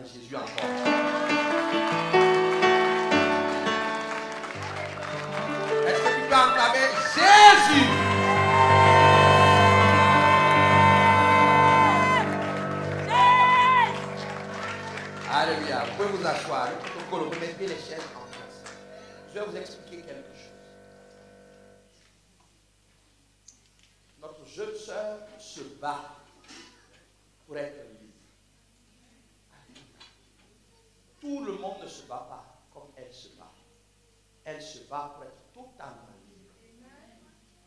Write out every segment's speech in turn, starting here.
Jésus encore. Est-ce que tu peux acclamer Jésus? Alléluia. Vous pouvez vous asseoir. Le protocole, remettez les chaises en place. Je vais vous expliquer quelque chose. Notre jeune sœur se bat pour être libre. Tout le monde ne se bat pas comme elle se bat. Elle se bat pour être totalement libre.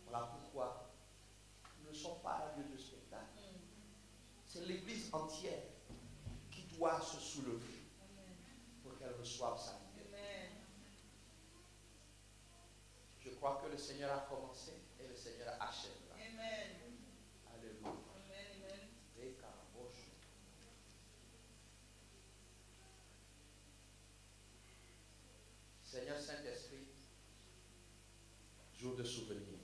Voilà pourquoi nous ne sommes pas un lieu de spectacle. C'est l'Église entière qui doit se soulever pour qu'elle reçoive sa liberté. Je crois que le Seigneur a commencé et le Seigneur achèvera. Alléluia. Seigneur Saint-Esprit, jour de souvenir.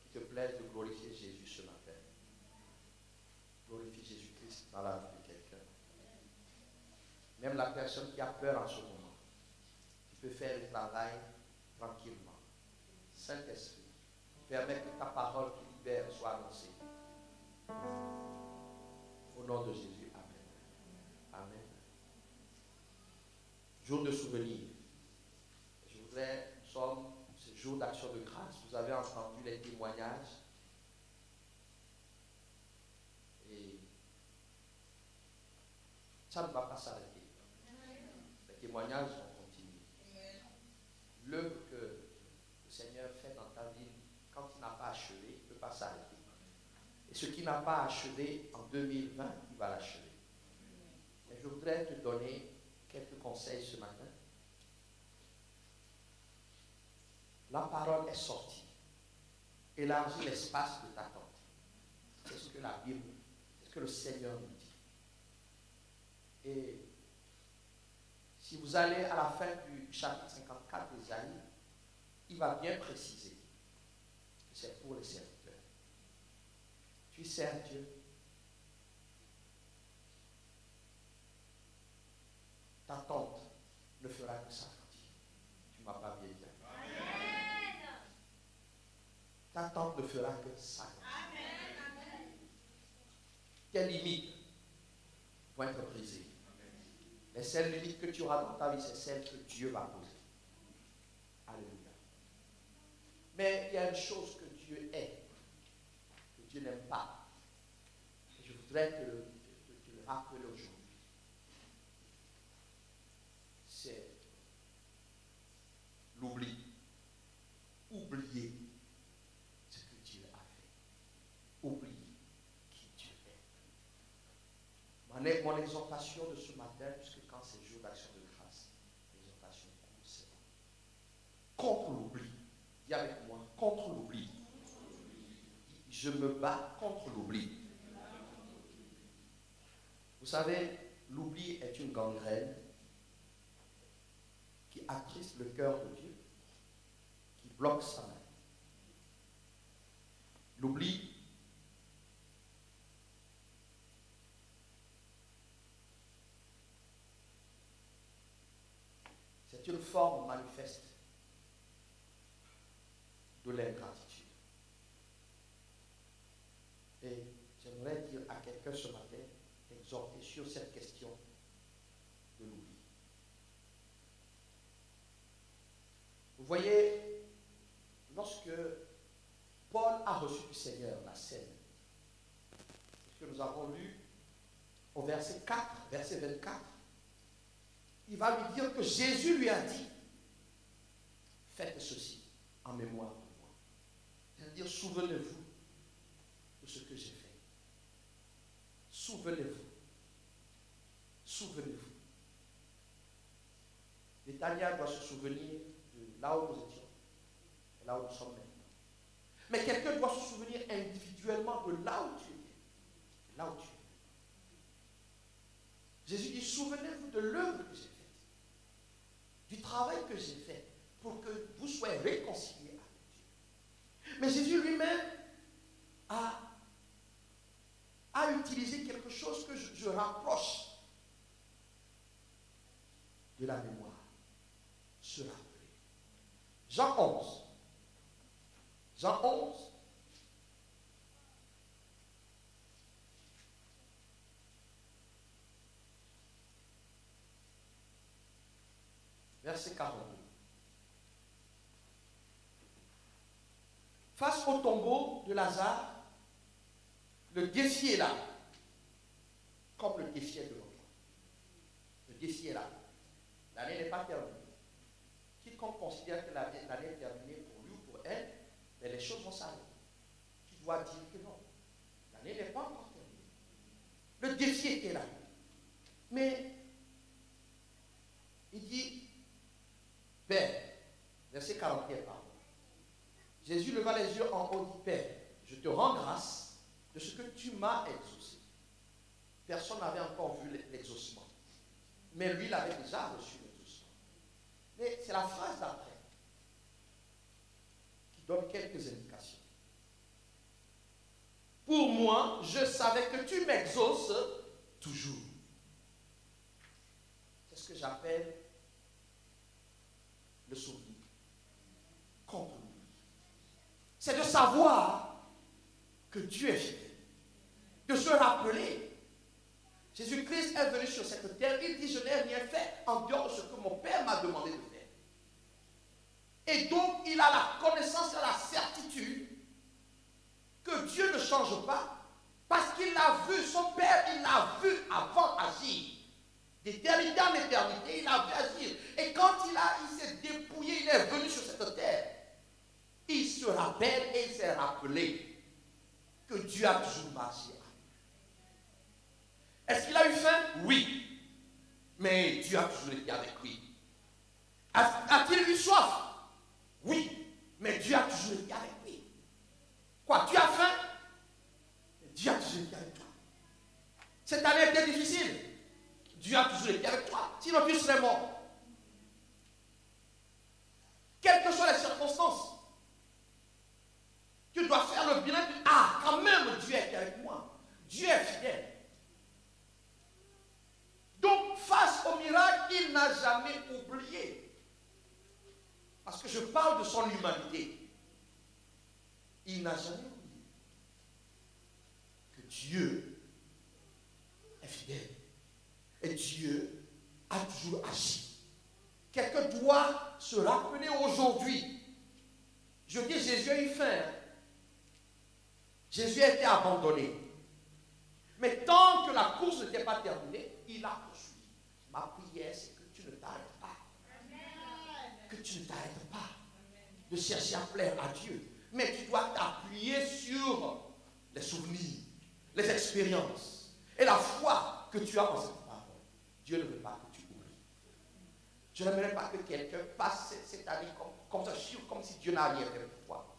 Qu'il te plaise de glorifier Jésus ce matin. Glorifie Jésus-Christ dans la vie de quelqu'un. Même la personne qui a peur en ce moment, tu peux faire le travail tranquillement. Saint-Esprit, permets que ta parole qui libère soit annoncée. Au nom de Jésus, Amen. Amen. Jour de souvenir. Je voudrais, nous sommes ce jour d'action de grâce. Vous avez entendu les témoignages. Et ça ne va pas s'arrêter. Les témoignages vont continuer. L'œuvre que le Seigneur fait dans ta vie, quand il n'a pas achevé, il ne peut pas s'arrêter. Et ce qui n'a pas achevé en 2020, il va l'achever. Mais je voudrais te donner quelques conseils ce matin. La parole est sortie. Élargis l'espace de ta tente. C'est ce que la Bible, c'est ce que le Seigneur nous dit. Et si vous allez à la fin du chapitre 54 d'Ésaïe, il va bien préciser que c'est pour les serviteurs. Tu sers Dieu. Ta tente ne fera que s'agrandir. Tu ne m'as pas bien dit. Ta tente ne fera que s'agrandir. Tes limites vont être brisées. Les seules limites que tu auras dans ta vie, c'est celles que Dieu va poser. Alléluia. Mais il y a une chose que Dieu est, que Dieu n'aime pas. Et je voudrais te le rappeler aujourd'hui. C'est l'oubli. Oublier ce que Dieu a fait. Oublier qui Dieu est. Mon exhortation de ce matin, puisque quand c'est jour d'action de grâce, l'exhortation c'est contre l'oubli. Dis avec moi, contre l'oubli. Je me bats contre l'oubli. Vous savez, l'oubli est une gangrène qui attriste le cœur de Dieu, qui bloque sa main. L'oubli, c'est une forme manifeste de l'ingratitude. Et j'aimerais dire à quelqu'un ce matin, exhorter sur cette question de l'oubli. Vous voyez, lorsque Paul a reçu du Seigneur la scène, ce que nous avons lu au verset 4, verset 24, il va lui dire que Jésus lui a dit, faites ceci en mémoire de moi. C'est-à-dire, souvenez-vous de ce que j'ai fait. Souvenez-vous. Souvenez-vous. Netanya doit se souvenir de là où nous étions et là où nous sommes maintenant. Mais quelqu'un doit se souvenir individuellement de là où tu étais. Là où tu es. Jésus dit, souvenez-vous de l'œuvre que j'ai faite, du travail que j'ai fait pour que vous soyez réconciliés avec Dieu. Mais Jésus lui-même a a utilisé quelque chose que je rapproche de la mémoire. Se rappeler. Jean 11. Jean 11. Verset 42. Face au tombeau de Lazare, le défi est là, comme le défi est de l'autre. Le défi est là. L'année n'est pas terminée. Quiconque considère que l'année est terminée pour lui ou pour elle, mais les choses vont s'arrêter. Tu dois dire que non. L'année n'est pas encore terminée. Le défi était là. Mais il dit, Père, verset 41, pardon. Jésus leva les yeux en haut et dit, Père, je te rends grâce de ce que tu m'as exaucé. Personne n'avait encore vu l'exaucement. Mais lui, il avait déjà reçu l'exaucement. Mais c'est la phrase d'après qui donne quelques indications. Pour moi, je savais que tu m'exauces toujours. C'est ce que j'appelle le souvenir. Contre l'oubli. C'est de savoir que Dieu est fidèle. De se rappeler. Jésus-Christ est venu sur cette terre. Il dit, je n'ai rien fait en dehors de ce que mon Père m'a demandé de faire. Et donc, il a la connaissance et la certitude que Dieu ne change pas. Parce qu'il l'a vu, son Père, il l'a vu avant agir. D'éternité en éternité, il a vu agir. Et quand il s'est dépouillé, il est venu sur cette terre. Il se rappelle et il s'est rappelé que Dieu a toujours marché. Est-ce qu'il a eu faim? Oui. Mais Dieu a toujours été avec lui. A-t-il eu soif? Oui. Mais Dieu a toujours été avec lui. Quoi? Tu as faim? Dieu a toujours été avec toi. Cette année était difficile. Dieu a toujours été avec toi. Sinon tu serais mort. Quelles que soient les circonstances, tu dois faire le bilan. Ah, quand même, Dieu est avec moi. Dieu est fidèle. Donc, face au miracle, il n'a jamais oublié. Parce que je parle de son humanité. Il n'a jamais oublié que Dieu est fidèle. Et Dieu a toujours agi. Quelqu'un doit se rappeler aujourd'hui. Je dis, Jésus a eu faim. Jésus a été abandonné. Mais tant que la course n'était pas terminée, il a poursuivi. Ma prière, c'est que tu ne t'arrêtes pas. Que tu ne t'arrêtes pas de chercher à plaire à Dieu. Mais tu dois t'appuyer sur les souvenirs, les expériences et la foi que tu as en cette parole. Dieu ne veut pas que tu oublies. Je n'aimerais pas que quelqu'un passe cette année comme ça, comme si Dieu n'a rien fait pour toi.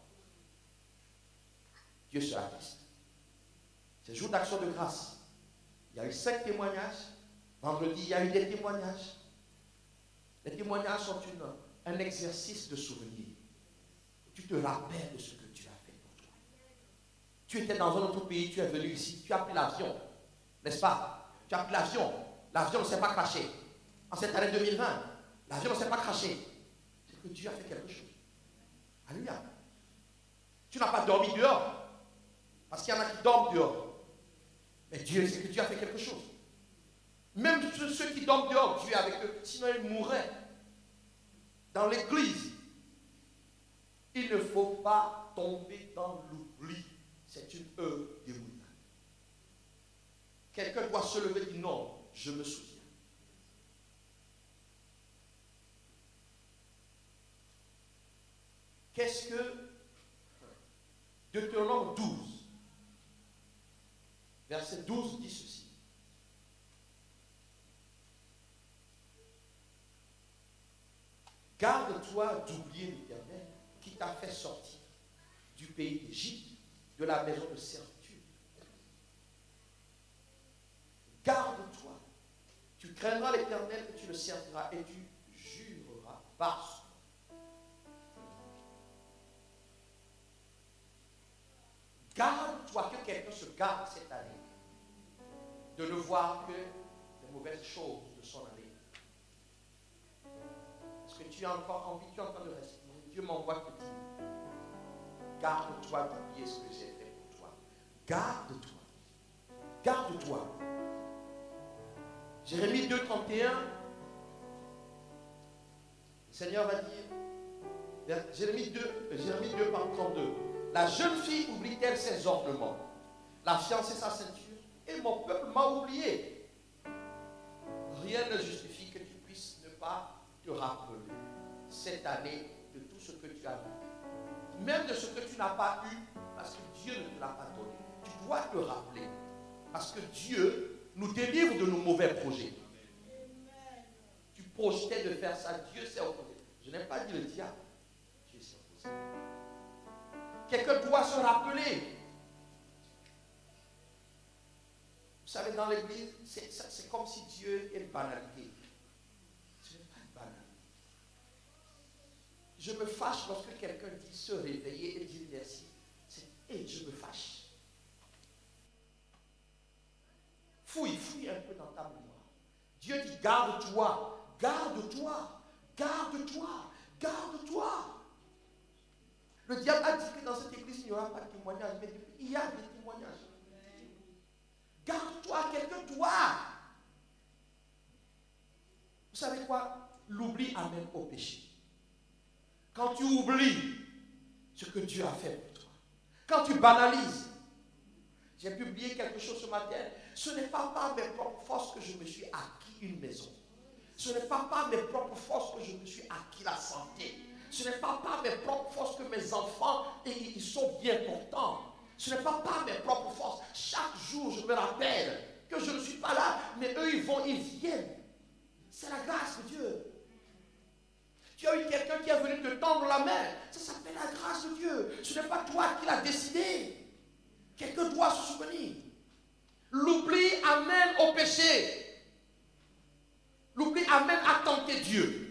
Dieu sera triste. C'est jour d'action de grâce. Il y a eu 5 témoignages. Vendredi, il y a eu des témoignages. Les témoignages sont un exercice de souvenir. Tu te rappelles de ce que Dieu a fait pour toi. Tu étais dans un autre pays, tu es venu ici, tu as pris l'avion, n'est-ce pas? Tu as pris l'avion, l'avion ne s'est pas craché. En cette année 2020, l'avion ne s'est pas craché. C'est que Dieu a fait quelque chose. Alléluia. Tu n'as pas dormi dehors. Parce qu'il y en a qui dorment dehors. Mais Dieu, c'est que Dieu a fait quelque chose. Même ceux qui dorment dehors, Dieu est avec eux. Sinon, ils mourraient. Dans l'église, il ne faut pas tomber dans l'oubli. C'est une œuvre démoniaque. Quelqu'un doit se lever et dire non, je me souviens. Qu'est-ce que Deutéronome 12, verset 12 dit ceci. Garde-toi d'oublier l'Éternel qui t'a fait sortir du pays d'Égypte, de la maison de servitude. Garde-toi. Tu craindras l'Éternel et tu le serviras et tu jureras par son nom. Garde-toi, que quelqu'un se garde cette année. de ne voir que les mauvaises choses de son année. Est-ce que tu as encore envie, tu es en train de respirer? Dieu m'envoie te dire, garde-toi d'oublier ce que j'ai fait pour toi. Garde-toi. Garde-toi. Jérémie 2,31, le Seigneur va dire, Jérémie 2, par 32, la jeune fille oublie-t-elle ses ornements, la fiancée sa ceinture, et mon peuple m'a oublié. Rien ne justifie que tu puisses ne pas te rappeler cette année de tout ce que tu as vu, même de ce que tu n'as pas eu, parce que Dieu ne te l'a pas donné. Tu dois te rappeler, parce que Dieu nous délivre de nos mauvais projets. Tu projetais de faire ça, Dieu s'est opposé. Je n'ai pas dit le diable, Dieu s'est opposé. Quelqu'un doit se rappeler. Vous savez, dans l'église, c'est comme si Dieu est banalité. Ce n'est pas une banalité. Je me fâche lorsque quelqu'un dit se réveiller et dire merci. Et je me fâche. Fouille un peu dans ta mémoire. Dieu dit garde-toi, garde-toi, garde-toi, garde-toi. Le diable a dit que dans cette église, il n'y aura pas de témoignage, mais il y a des témoignages. Garde-toi, quelqu'un doit. Vous savez quoi? L'oubli amène au péché. Quand tu oublies ce que Dieu a fait pour toi, quand tu banalises, j'ai publié quelque chose ce matin, ce n'est pas par mes propres forces que je me suis acquis une maison. Ce n'est pas par mes propres forces que je me suis acquis la santé. Ce n'est pas par mes propres forces que mes enfants ils sont bien portants. Ce n'est pas par mes propres forces. Chaque jour, je me rappelle que je ne suis pas là, mais eux, ils viennent. C'est la grâce de Dieu. Tu as eu quelqu'un qui est venu te tendre la main. Ça s'appelle la grâce de Dieu. Ce n'est pas toi qui l'as décidé. Quelqu'un doit se souvenir. L'oubli amène au péché. L'oubli amène à tenter Dieu.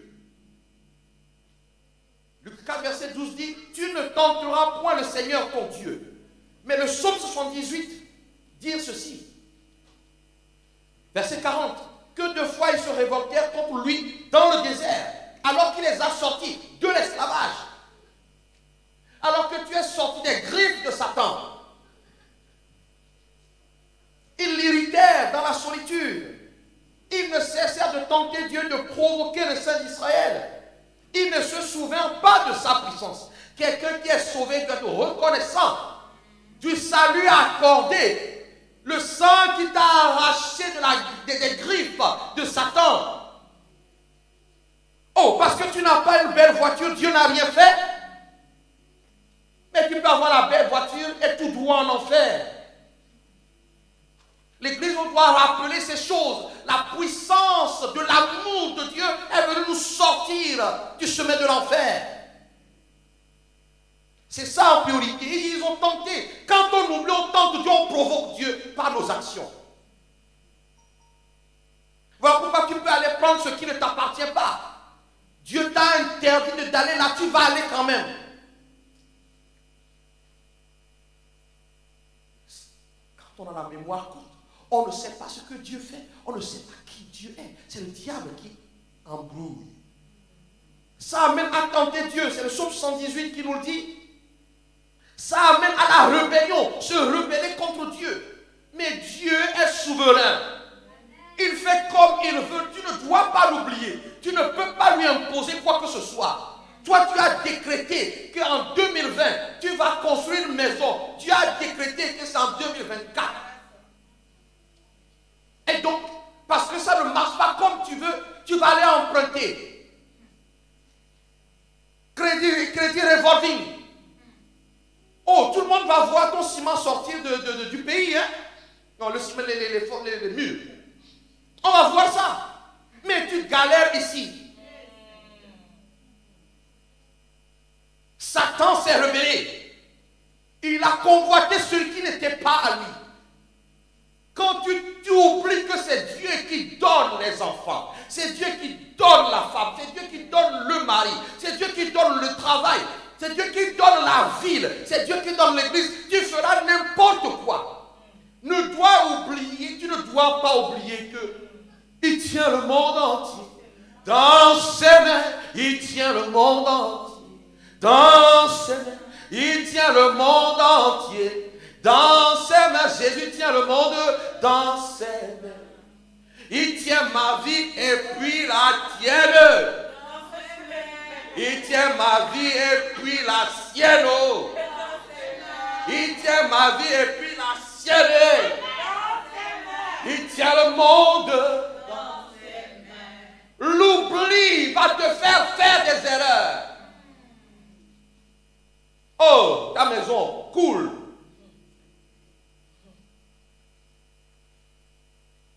Luc 4, verset 12 dit, tu ne tenteras point le Seigneur ton Dieu. Mais le psaume 78 dit ceci. Verset 40. Que deux fois ils se révoltèrent contre lui dans le désert, alors qu'il les a sortis de l'esclavage. Alors que tu es sorti des griffes de Satan. Ils l'irritèrent dans la solitude. Ils ne cessèrent de tenter Dieu, de provoquer le Saint d'Israël. Ils ne se souviennent pas de sa puissance. Quelqu'un qui est sauvé doit être reconnaissant du salut accordé. Le sang qui t'a arraché des griffes de Satan. Oh, parce que tu n'as pas une belle voiture, Dieu n'a rien fait. Mais tu peux avoir la belle voiture et tout droit en enfer. L'Église, on doit rappeler ces choses. La puissance de l'amour de Dieu est venue nous sortir du chemin de l'enfer. C'est ça en priorité. Ils ont tenté. Quand on oublie, on tente Dieu, on provoque Dieu par nos actions. Voilà pourquoi tu peux aller prendre ce qui ne t'appartient pas. Dieu t'a interdit d'aller là, tu vas aller quand même. Quand on a la mémoire courte, on ne sait pas ce que Dieu fait. On ne sait pas qui Dieu est. C'est le diable qui embrouille. Ça amène à tenter Dieu. C'est le psaume 118 qui nous le dit. Ça amène à la rébellion. Se rebeller contre Dieu. Mais Dieu est souverain. Il fait comme il veut. Tu ne dois pas l'oublier. Tu ne peux pas lui imposer quoi que ce soit. Toi, tu as décrété qu'en 2020, tu vas construire une maison. Tu as décrété que c'est en 2024. Et donc, parce que ça ne marche pas comme tu veux, tu vas aller emprunter. Crédit revolving. Oh, tout le monde va voir ton ciment sortir du pays. Hein? Non, le ciment, les murs. On va voir ça. Mais tu galères ici. Satan s'est rebellé. Il a convoité celui qui n'était pas à lui. Quand tu oublies que c'est Dieu qui donne les enfants, c'est Dieu qui donne la femme, c'est Dieu qui donne le mari, c'est Dieu qui donne le travail, c'est Dieu qui donne la ville, c'est Dieu qui donne l'église, tu feras n'importe quoi. tu ne dois pas oublier que il tient le monde entier dans ses mains. Il tient le monde entier dans ses mains. Il tient le monde entier dans ses mains. Jésus tient le monde dans ses mains. Il tient ma vie et puis la tienne. Il tient ma vie et puis la sienne. Il tient ma vie et puis la sienne. Il tient le monde dans ses mains. L'oubli va te faire des erreurs. Oh, ta maison coule.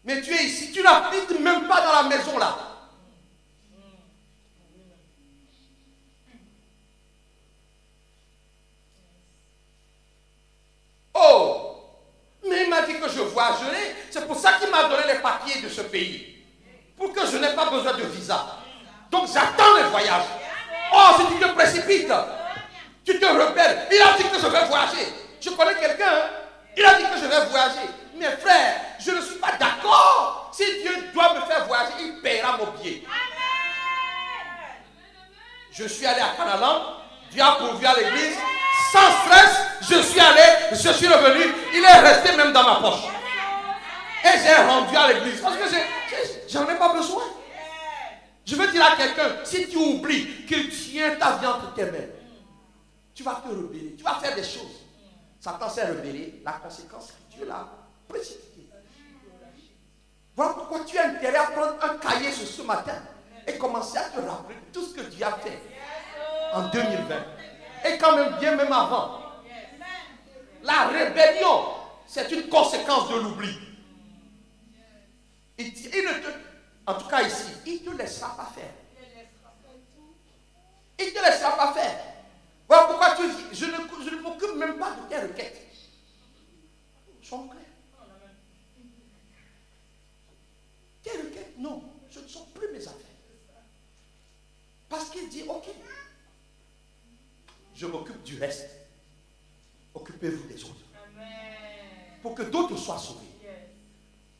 Mais tu es ici, tu n'habites même pas dans la maison là. Oh, mais il m'a dit que je voyagerai. C'est pour ça qu'il m'a donné les papiers de ce pays. Pour que je n'ai pas besoin de visa. Donc j'attends le voyage. Oh, si tu te précipites, tu te rebelles. Il a dit que je vais voyager. Je connais quelqu'un, hein? Il a dit que je vais voyager. Mes frères, je ne suis pas d'accord. Si Dieu doit me faire voyager, il paiera mon billet. Je suis allé à Canalan. Dieu a pourvu à l'église. Sans stress, je suis allé, je suis revenu. Il est resté même dans ma poche. Et j'ai rendu à l'église. Parce que j'en ai pas besoin. Je veux dire à quelqu'un, si tu oublies qu'il tient ta vie entre tes mains, tu vas te rebeller. Tu vas faire des choses. Satan s'est rebellé. La conséquence, Dieu l'a précipité. Voilà pourquoi tu as intérêt à prendre un cahier ce matin et commencer à te rappeler tout ce que Dieu a fait en 2020. Et quand même, bien même avant. La rébellion, c'est une conséquence de l'oubli. En tout cas ici, il ne te laissera pas faire. Il ne te laissera pas faire. Voilà pourquoi tu dis, je ne m'occupe même pas de tes requêtes. Sois clair. Tes requêtes, non, ce ne sont plus mes affaires. Parce qu'il dit, ok, je m'occupe du reste. Occupez-vous des autres. Pour que d'autres soient sauvés.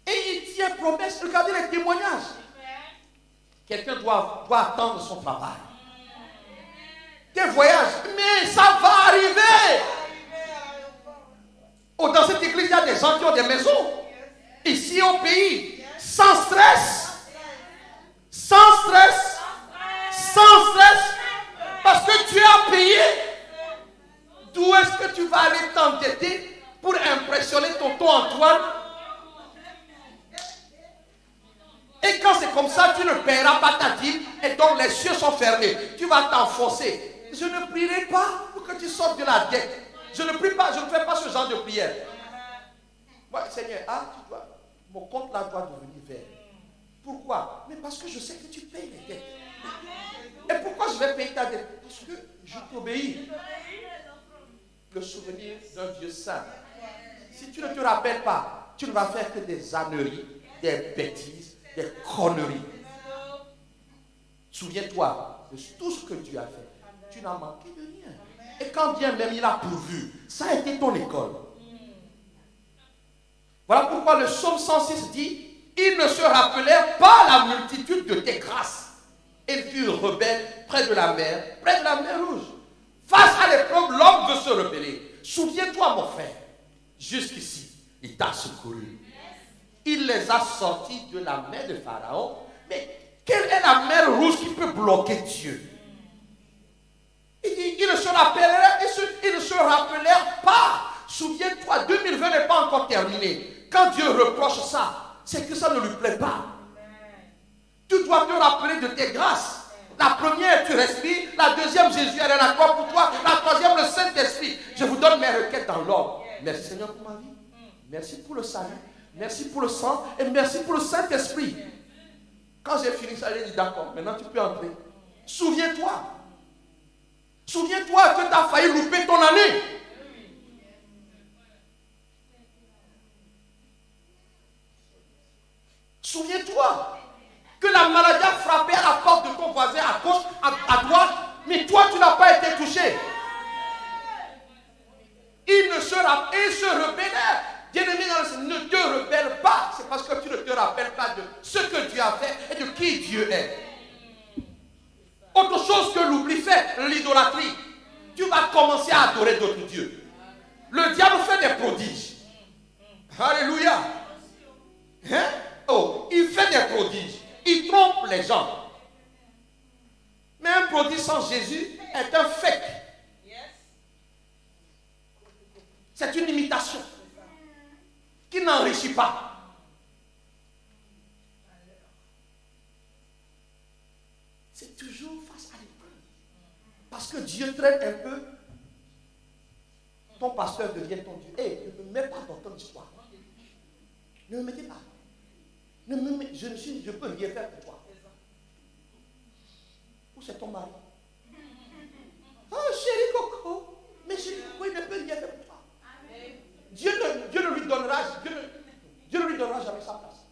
Et il tient promesse. Regardez les témoignages. Quelqu'un doit attendre son travail. Des voyages. Mais ça va arriver. Oh, dans cette église, il y a des gens qui ont des maisons. Ici au pays. Sans stress. Sans stress. Sans stress. Parce que tu as payé. D'où est-ce que tu vas aller t'endetter pour impressionner tonton Antoine? Et quand c'est comme ça, tu ne paieras pas ta dîme et donc les cieux sont fermés. Tu vas t'enfoncer. Je ne prierai pas pour que tu sortes de la dette. Je ne prie pas, je ne fais pas ce genre de prière. Moi, Seigneur, mon compte là doit devenir vert. Pourquoi? Mais parce que je sais que tu payes les dettes. Et pourquoi je vais payer ta dette? Parce que je t'obéis. Le souvenir d'un Dieu saint. Si tu ne te rappelles pas, tu ne vas faire que des âneries, des bêtises, des conneries. Souviens-toi de tout ce que Dieu a fait. Tu n'as manqué de rien. Et quand bien même il a pourvu, ça a été ton école. Voilà pourquoi le psaume 106 dit, ils ne se rappelèrent pas la multitude de tes grâces. Ils furent rebelles près de la mer Rouge. Face à l'épreuve, l'homme veut se rebeller. Souviens-toi, mon frère, jusqu'ici, il t'a secouru. Il les a sortis de la mer de Pharaon. Mais quelle est la mer Rouge qui peut bloquer Dieu? Il dit, ils ne se rappelèrent pas. Souviens-toi, 2020 n'est pas encore terminé. Quand Dieu reproche ça, c'est que ça ne lui plaît pas. Tu dois te rappeler de tes grâces. La première, tu respires. La deuxième, Jésus est à la croix pour toi. La troisième, le Saint-Esprit. Je vous donne mes requêtes dans l'ordre. Merci Seigneur pour ma vie. Merci pour le salut. Merci pour le sang. Et merci pour le Saint-Esprit. Quand j'ai fini ça, j'ai dit d'accord. Maintenant, tu peux entrer. Souviens-toi. Souviens-toi que tu as failli louper ton année. Souviens-toi que la maladie a frappé à la porte de ton voisin à gauche, à droite, mais toi tu n'as pas été touché. Ils se rebellèrent. Bien-aimés dans le grâce ne te rebelle pas, c'est parce que tu ne te rappelles pas de ce que Dieu a fait et de qui Dieu est. Autre chose que l'oubli fait, l'idolâtrie. Tu vas commencer à adorer d'autres dieux. Le diable fait des prodiges. Alléluia. Hein? Oh, il fait des prodiges. Il trompe les gens. Mais un prodige sans Jésus est un fake. C'est une imitation qui n'enrichit pas. C'est toujours face à l'épreuve. Parce que Dieu traite un peu. Ton pasteur devient ton Dieu. Hé, ne me mets pas dans ton histoire. Ne me mettez pas. Je peux rien faire pour toi. Ou c'est ton mari. Oh chéri Coco. Mais chéri Coco, il ne peut rien faire pour toi. Dieu ne lui donnera jamais sa place.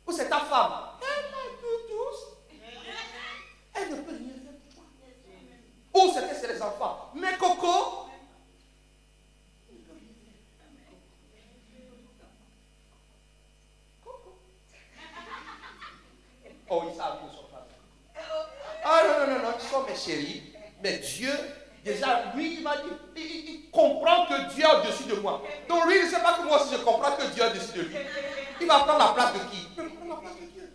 Ou c'est ta femme. Elle m'a tout douce. Elle ne peut rien faire pour toi. Ou c'est les enfants. Mais Coco. Oh, ils savent qu'ils ne sont pas là. Ah non, ils sont mes chéris. Mais Dieu, déjà, lui, il m'a dit, il comprend que Dieu est au-dessus de moi. Donc lui, il ne sait pas que moi aussi je comprends que Dieu est au-dessus de lui. Il va prendre la place de qui? Il va prendre la place de Dieu.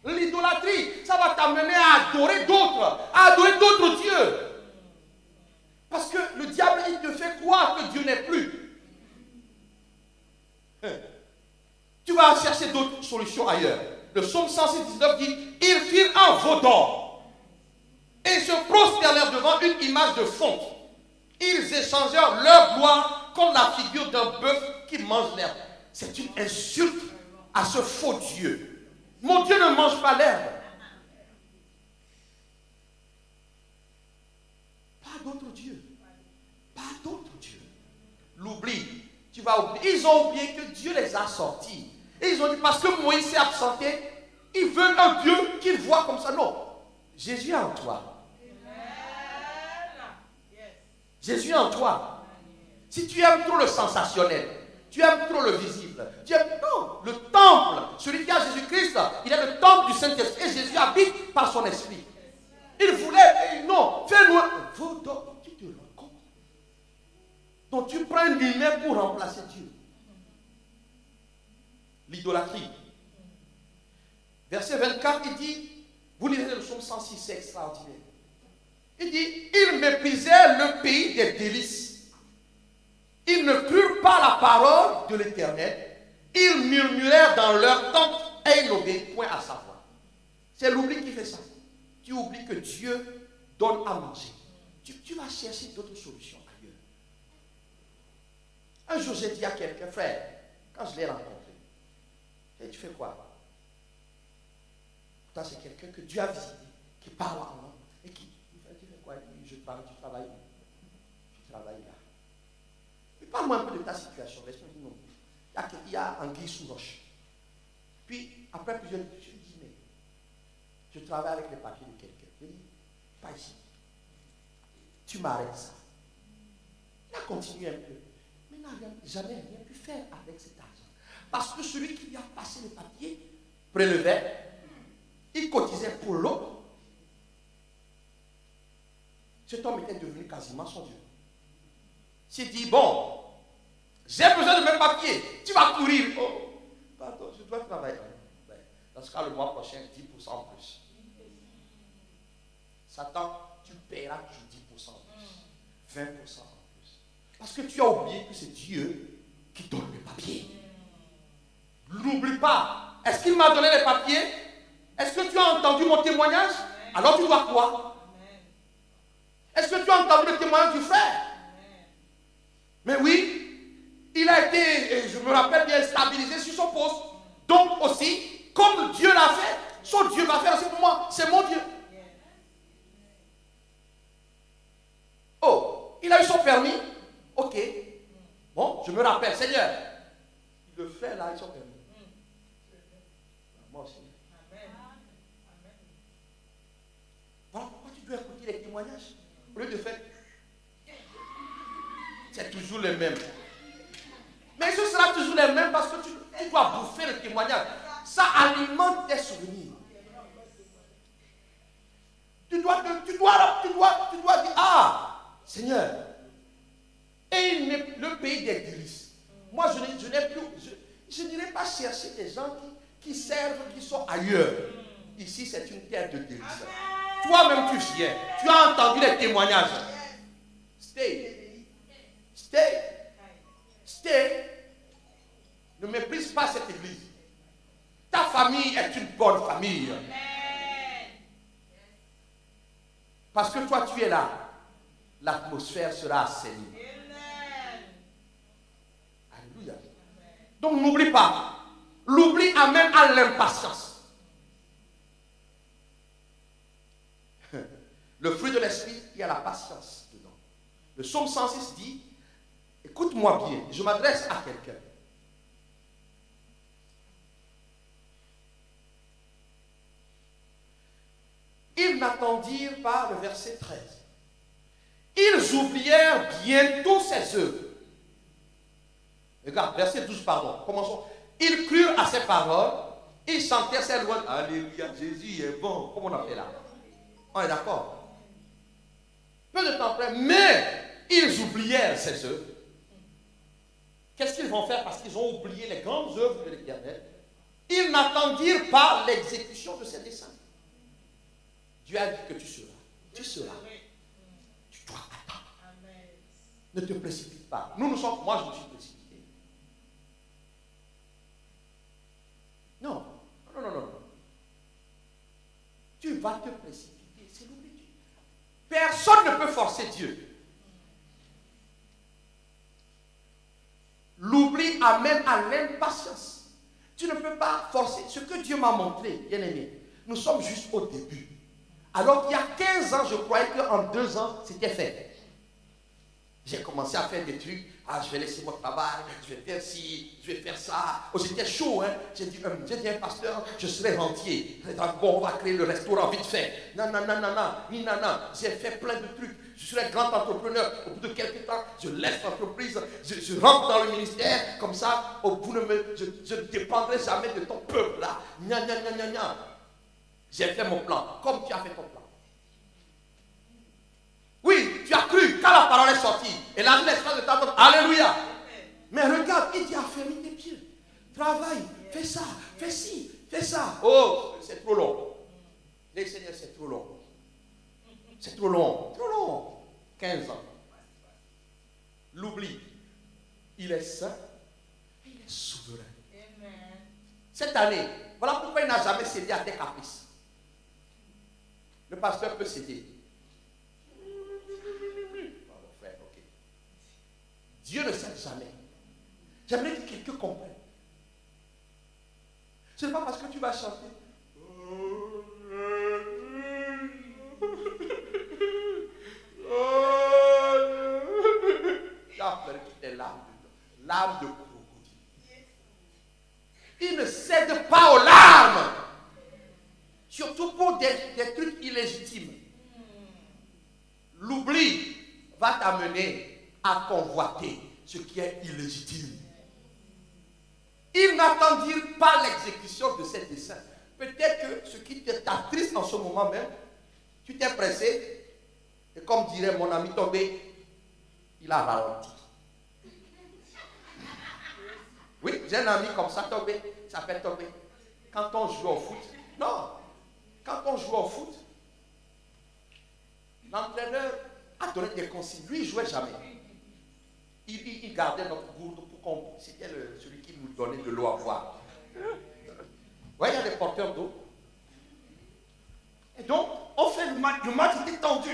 L'idolâtrie, ça va t'amener à adorer d'autres dieux. Parce que le diable, il te fait croire que Dieu n'est plus. Tu vas chercher d'autres solutions ailleurs. Le psaume 119 dit, ils firent un veau d'or et se prosternèrent devant une image de fonte. Ils échangèrent leur gloire comme la figure d'un bœuf qui mange l'herbe. C'est une insulte à ce faux Dieu. Mon Dieu ne mange pas l'herbe. Pas d'autres dieux. Pas d'autres dieux. L'oubli. Tu vas oublier. Ils ont oublié que Dieu les a sortis. Et ils ont dit, parce que Moïse s'est absenté, ils veulent un Dieu qu'ils voient comme ça. Non. Jésus est en toi. Jésus est en toi. Si tu aimes trop le sensationnel, tu aimes trop le visible, tu aimes... Non. Le temple, celui qui a Jésus-Christ, il est le temple du Saint-Esprit. Et Jésus habite par son esprit. Il voulait... Non. Fais-nous... Tu te rends compte. Donc tu prends une lumière pour remplacer Dieu. L'idolâtrie. Verset 24, il dit, vous lisez le psaume 106, c'est extraordinaire. Il dit, ils méprisaient le pays des délices. Ils ne crurent pas la parole de l'Éternel. Ils murmurèrent dans leur tente et ils n'obéissent point à sa voix. C'est l'oubli qui fait ça. Tu oublies que Dieu donne à manger. Tu vas chercher d'autres solutions ailleurs. Un jour, j'ai dit à quelqu'un, frère, quand je l'ai rencontré, et tu fais quoi? Pourtant, c'est quelqu'un que Dieu a visité, qui parle en langue. Et qui tu fais quoi? Je parle, tu travailles où? Je travaille là. Mais parle-moi un peu de ta situation. Laisse-moi dire non. Il y a anguille sous roche. Puis, après plusieurs minutes, je lui dis, mais je travaille avec les papiers de quelqu'un. Je lui dis, pas ici. Tu m'arrêtes ça. Il a continué un peu. Mais il n'a jamais rien pu faire avec cet argent. Parce que celui qui lui a passé les papiers prélevait, il cotisait pour l'autre. Cet homme était devenu quasiment son Dieu. Il s'est dit, bon, j'ai besoin de mes papiers. Tu vas courir. Oh, pardon, je dois travailler. Dans ce cas, le mois prochain, 10% en plus. Satan, tu paieras toujours 10% en plus. 20% en plus. Parce que tu as oublié que c'est Dieu qui donne les papiers. N'oublie pas. Est-ce qu'il m'a donné les papiers? Est-ce que tu as entendu mon témoignage? Alors tu dois quoi? Est-ce que tu as entendu le témoignage du frère? Mais oui, il a été, je me rappelle bien, stabilisé sur son poste. Donc aussi, comme Dieu l'a fait, son Dieu va faire aussi pour moi. C'est mon Dieu. Oh, il a eu son permis. Ok. Bon, je me rappelle, Seigneur. Il le fait là, il a eu son permis. Moi aussi. Voilà pourquoi tu dois écouter les témoignages. Au lieu de faire, c'est toujours les mêmes. Mais ce sera toujours les mêmes parce que tu dois bouffer le témoignage. Ça alimente tes souvenirs. Tu dois dire, ah, Seigneur, et le pays des délices. Moi, je n'irai pas chercher des gens qui servent, qui sont ailleurs. Ici, c'est une terre de délices. Toi-même, tu viens. Tu as entendu les témoignages. Stay. Stay. Stay. Ne méprise pas cette église. Ta famille est une bonne famille. Parce que toi, tu es là. L'atmosphère sera assainie. Alléluia. Donc, n'oublie pas. L'oubli amène à l'impatience. Le fruit de l'esprit, il y a la patience dedans. Le psaume 106 dit, écoute-moi bien, je m'adresse à quelqu'un. Ils n'attendirent pas, le verset 13. Ils oublièrent bientôt ses œuvres. Regarde, verset 12, pardon. Commençons. Ils crurent à ses paroles, ils chantèrent ses louanges. Alléluia, Jésus est bon. Comment on a fait là? On est d'accord? Peu de temps après, mais ils oublièrent ses œuvres. Qu'est-ce qu'ils vont faire parce qu'ils ont oublié les grandes œuvres de l'Éternel? Ils n'attendirent pas l'exécution de ses desseins. Dieu a dit que tu seras. Tu seras. Tu dois attendre. Ne te précipite pas. Moi, je me suis précipité. Non. Tu vas te précipiter. C'est l'oubli. Personne ne peut forcer Dieu. L'oubli amène à l'impatience. Tu ne peux pas forcer. Ce que Dieu m'a montré, bien aimé, nous sommes juste au début. Alors qu'il y a 15 ans, je croyais qu'en 2 ans, c'était fait. J'ai commencé à faire des trucs. Ah, je vais laisser mon travail, je vais faire ci, je vais faire ça. Oh, j'étais chaud, hein. J'ai dit, un pasteur, je serai rentier. Bon, on va créer le restaurant vite fait. Non. J'ai fait plein de trucs. Je serai grand entrepreneur. Au bout de quelques temps, je laisse l'entreprise, je rentre dans le ministère. Comme ça, je ne dépendrai jamais de ton peuple là. J'ai fait mon plan, comme tu as fait ton plan. Oui, tu as cru quand la parole est sortie. Et la l'espace de ta tête, alléluia. Mais regarde, il dit affermis tes pieds. Travaille, fais ça, fais ci, fais ça. Oh, c'est trop long. Les Seigneurs, c'est trop long. C'est trop long, trop long. 15 ans. L'oubli. Il est saint, il est souverain. Cette année, voilà pourquoi il n'a jamais cédé à tes caprices. Le pasteur peut céder. Dieu ne cède jamais. J'aimerais que quelqu'un comprenne. Ce n'est pas parce que tu vas chanter. Tu as pleuré toutes tes larmes de crocodile. Il ne cède pas aux larmes. Surtout pour des trucs illégitimes. L'oubli va t'amener à convoiter ce qui est illégitime. Ils n'attendirent pas l'exécution de ces desseins. Peut-être que ce qui t'attriste en ce moment même, tu t'es pressé, et comme dirait mon ami Tombé, il a ralenti. Oui, j'ai un ami comme ça, Tombé, il s'appelle Tombé. Quand on joue au foot, l'entraîneur a donné des consignes. Lui, il ne jouait jamais. Il gardait notre gourde pour qu'on... C'était celui qui nous donnait de l'eau à boire. Oui, il y a des porteurs d'eau. Et donc, on fait le match. Le match était tendu.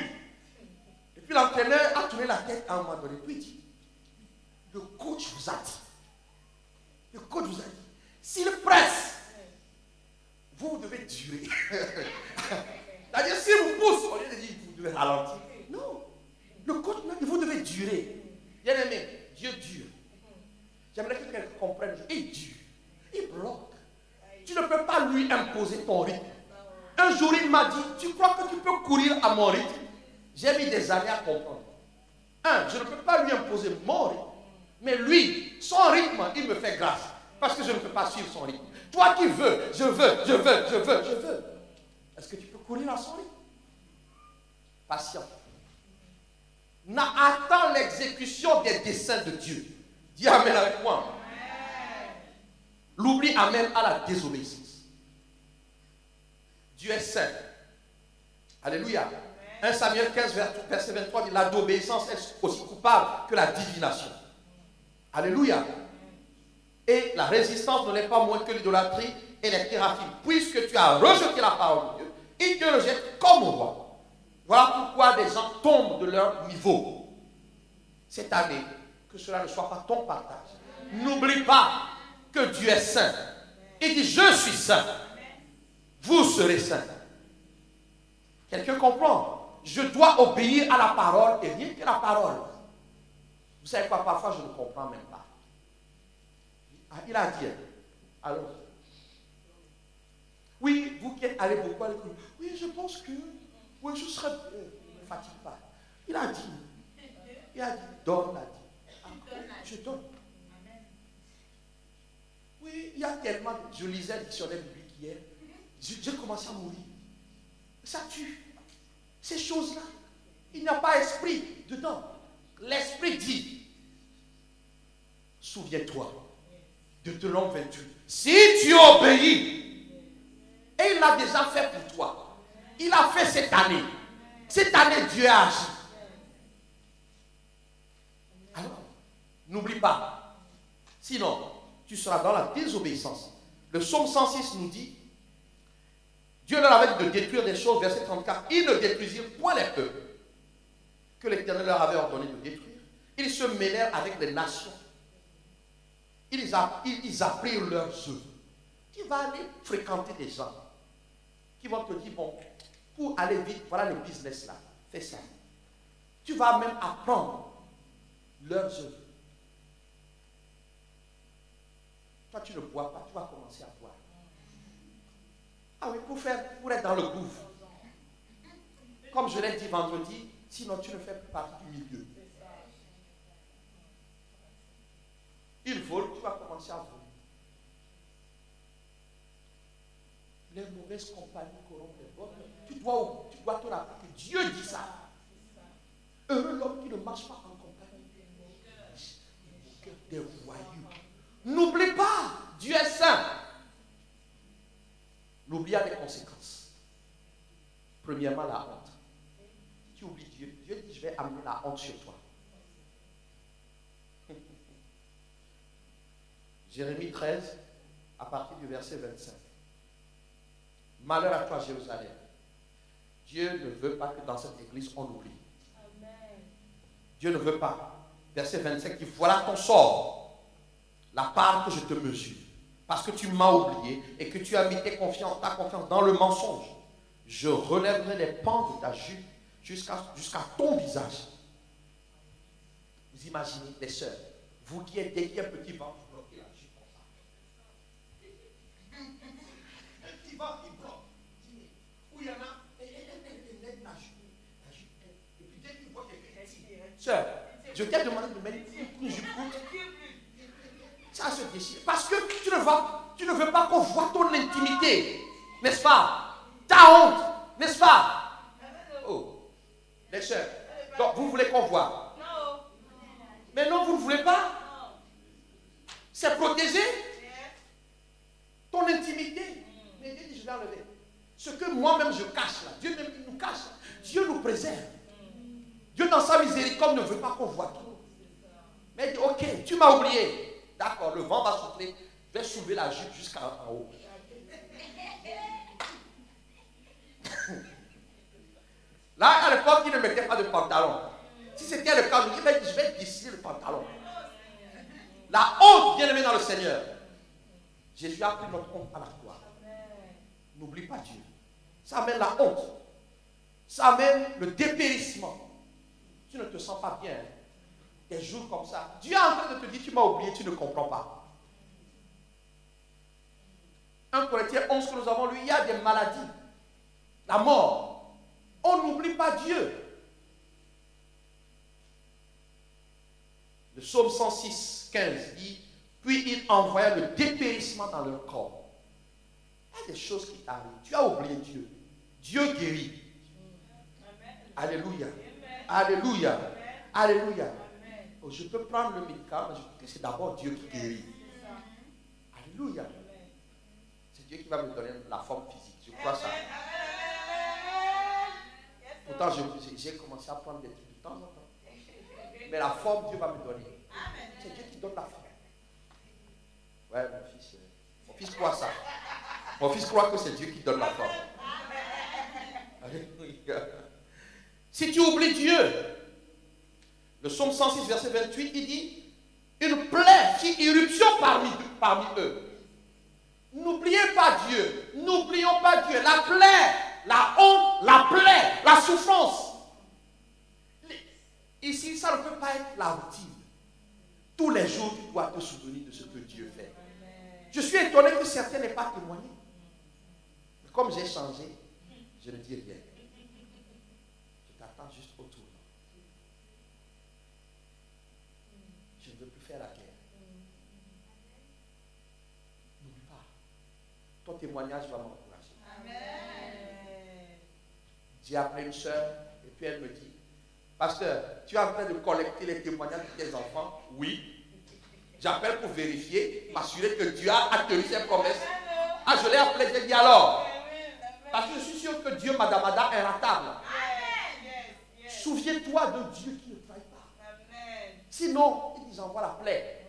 Et puis l'entraîneur a tourné la tête à un moment donné. Puis il dit, le coach vous a dit, s'il presse, vous devez durer. C'est-à-dire, s'il vous pousse, au lieu de dire, vous devez ralentir. Non. Le coach, vous devez durer. Bien aimé, Dieu dure. J'aimerais que quelqu'un comprenne. Il dure. Il bloque. Tu ne peux pas lui imposer ton rythme. Un jour, il m'a dit, tu crois que tu peux courir à mon rythme? J'ai mis des années à comprendre. Je ne peux pas lui imposer mon rythme. Mais lui, son rythme, il me fait grâce. Parce que je ne peux pas suivre son rythme. Toi qui veux, je veux. Est-ce que tu peux courir à son rythme? Patient. Attends l'exécution des desseins de Dieu. Dis amen avec moi. L'oubli amène à la désobéissance. Dieu est saint. Alléluia. 1 Samuel 15, verset 23 dit la désobéissance est aussi coupable que la divination. Alléluia. Et la résistance ne l'est pas moins que l'idolâtrie et les théraphies. Puisque tu as rejeté la parole de Dieu, il te rejette comme roi. Voilà pourquoi des gens tombent de leur niveau. Cette année, que cela ne soit pas ton partage. N'oublie pas que Dieu est saint. Il dit, je suis saint. Vous serez saints. Quelqu'un comprend? Je dois obéir à la parole et rien que la parole. Vous savez quoi, parfois je ne comprends même pas. Il a dit, alors, oui, vous qui êtes allé beaucoup à l'école, oui, je pense que, oui, je serai, ne fatigue pas. Il a dit, donne, je donne. Oui, il y a tellement, je lisais le dictionnaire biblique hier, j'ai commencé à mourir. Ça tue. Ces choses-là, il n'y a pas esprit dedans. L'esprit dit, souviens-toi de Deutéronome 28. Si tu obéis, et il l'a déjà fait pour toi, il a fait cette année. Cette année, Dieu a agi. Alors, n'oublie pas. Sinon, tu seras dans la désobéissance. Le psaume 106 nous dit, Dieu leur avait dit de détruire des choses, verset 34. Ils ne détruisirent point les peuples que l'Éternel leur avait ordonné de détruire. Ils se mêlèrent avec les nations. Ils apprirent leurs œuvres. Tu vas aller fréquenter des gens qui vont te dire, bon, pour aller vite, voilà le business là, fais ça. Tu vas même apprendre leurs œuvres. Toi, tu ne bois pas, tu vas commencer à boire. Ah oui, pour être dans le gouffre. Comme je l'ai dit vendredi, sinon tu ne fais plus partie du milieu. Il vole, tu vas commencer à voler. Les mauvaises compagnies corrompent les bonnes. Tu dois te rappeler que Dieu dit ça. Heureux l'homme qui ne marche pas en compagnie des voyous. N'oublie pas, Dieu est saint. L'oubli a des conséquences. Premièrement, la honte. Tu oublies Dieu. Dieu dit, je vais amener la honte sur toi. Jérémie 13, à partir du verset 25. Malheur à toi, Jérusalem. Dieu ne veut pas que dans cette église, on oublie. Amen. Dieu ne veut pas. Verset 25, dit, voilà ton sort, la part que je te mesure. Parce que tu m'as oublié et que tu as mis ta confiance dans le mensonge. Je relèverai les pans de ta jupe jusqu'à ton visage. Vous imaginez, les sœurs, vous qui êtes dès qu'il y a un petit vent, vous bloquez la jupe comme ça. Un petit vent qui bloque. Où il y en a, la jupe, et puis dès qu'il voit quelqu'un, sœur, je t'ai demandé de mettre une jupe courte. Ça se déchire. Parce que tu ne veux pas qu'on voit ton intimité. N'est-ce pas? Ta honte. N'est-ce pas? Oh. Les sœurs. Donc vous voulez qu'on voit? Non. Mais non, vous ne voulez pas? C'est protéger ton intimité. Mais Dieu dit, je vais enlever. Ce que moi-même je cache là. Dieu même il nous cache. Dieu nous préserve. Dieu dans sa miséricorde ne veut pas qu'on voit tout. Mais il dit, ok, tu m'as oublié. D'accord, le vent va souffler. Je vais soulever la jupe jusqu'en haut. Là, à l'époque, il ne mettait pas de pantalon. Si c'était le cas, je vais décider le pantalon. La honte, bien aimé dans le Seigneur. Jésus a pris notre honte à la croix. N'oublie pas Dieu. Ça amène la honte. Ça amène le dépérissement. Tu ne te sens pas bien. Des jours comme ça. Dieu est en train de te dire, tu m'as oublié, tu ne comprends pas. 1 Corinthiens 11 que nous avons lu, il y a des maladies. La mort. On n'oublie pas Dieu. Le psaume 106, 15 dit, puis il envoya le dépérissement dans leur corps. Il y a des choses qui arrivent. Tu as oublié Dieu. Dieu guérit. Alléluia. Alléluia. Alléluia. Oh, je peux prendre le médicament, mais je crois que c'est d'abord Dieu qui guérit. Alléluia. C'est Dieu qui va me donner la forme physique. Je crois ça. Pourtant, j'ai commencé à prendre des trucs de temps en temps. Mais la forme, Dieu va me donner. C'est Dieu qui donne la forme. Ouais, mon fils croit ça. Mon fils croit que c'est Dieu qui donne la forme. Alléluia. Si tu oublies Dieu, le psaume 106, verset 28, il dit, une plaie fit irruption parmi eux. N'oubliez pas Dieu. N'oublions pas Dieu. La plaie, la honte, la plaie, la souffrance. Ici, ça ne peut pas être la routine. Tous les jours, tu dois te souvenir de ce que Dieu fait. Je suis étonné que certains n'aient pas témoigné. Mais comme j'ai changé, je ne dis rien. Je t'attends juste autour. Je ne veux plus faire la guerre. N'oublie pas. Ton témoignage va m'encourager. J'ai appelé une soeur et puis elle me dit, pasteur, tu es en train de collecter les témoignages de tes enfants? Oui. J'appelle pour vérifier, m'assurer que Dieu a tenu ses promesses. Ah, je l'ai appelé, j'ai dit alors. Parce que je suis sûr que Dieu, Madame Ada, est ratable. Souviens-toi de Dieu qui ne trahit pas. Sinon, ils envoient la plaie.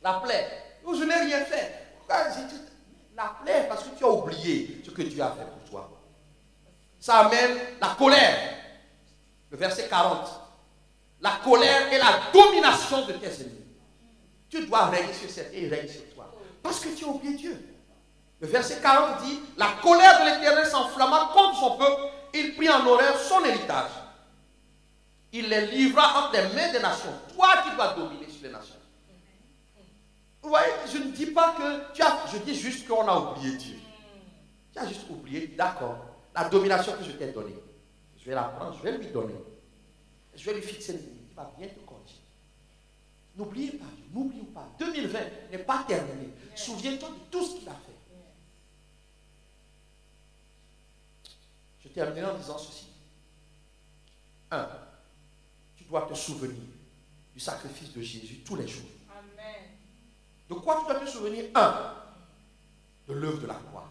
La plaie. Je n'ai rien fait. La plaie, parce que tu as oublié ce que Dieu a fait pour toi. Ça amène la colère. Le verset 40. La colère et la domination de tes ennemis. Tu dois régner sur cette terre et régner sur toi. Parce que tu as oublié Dieu. Le verset 40 dit, la colère de l'Éternel s'enflamma contre son peuple. Il prit en horreur son héritage. Il les livra entre les mains des nations. Toi, tu dois dominer sur les nations. Vous voyez, je ne dis pas que je dis juste qu'on a oublié Dieu. Tu as juste oublié, d'accord. La domination que je t'ai donnée, je vais la prendre, je vais lui donner. Je vais lui fixer une limite. Il va bien te corriger. N'oubliez pas Dieu, n'oublions pas. 2020 n'est pas terminé. Souviens-toi de tout ce qu'il a fait. Je terminerai en disant ceci. 1. Tu dois te souvenir du sacrifice de Jésus tous les jours. Amen. De quoi tu dois te souvenir? 1. De l'œuvre de la croix.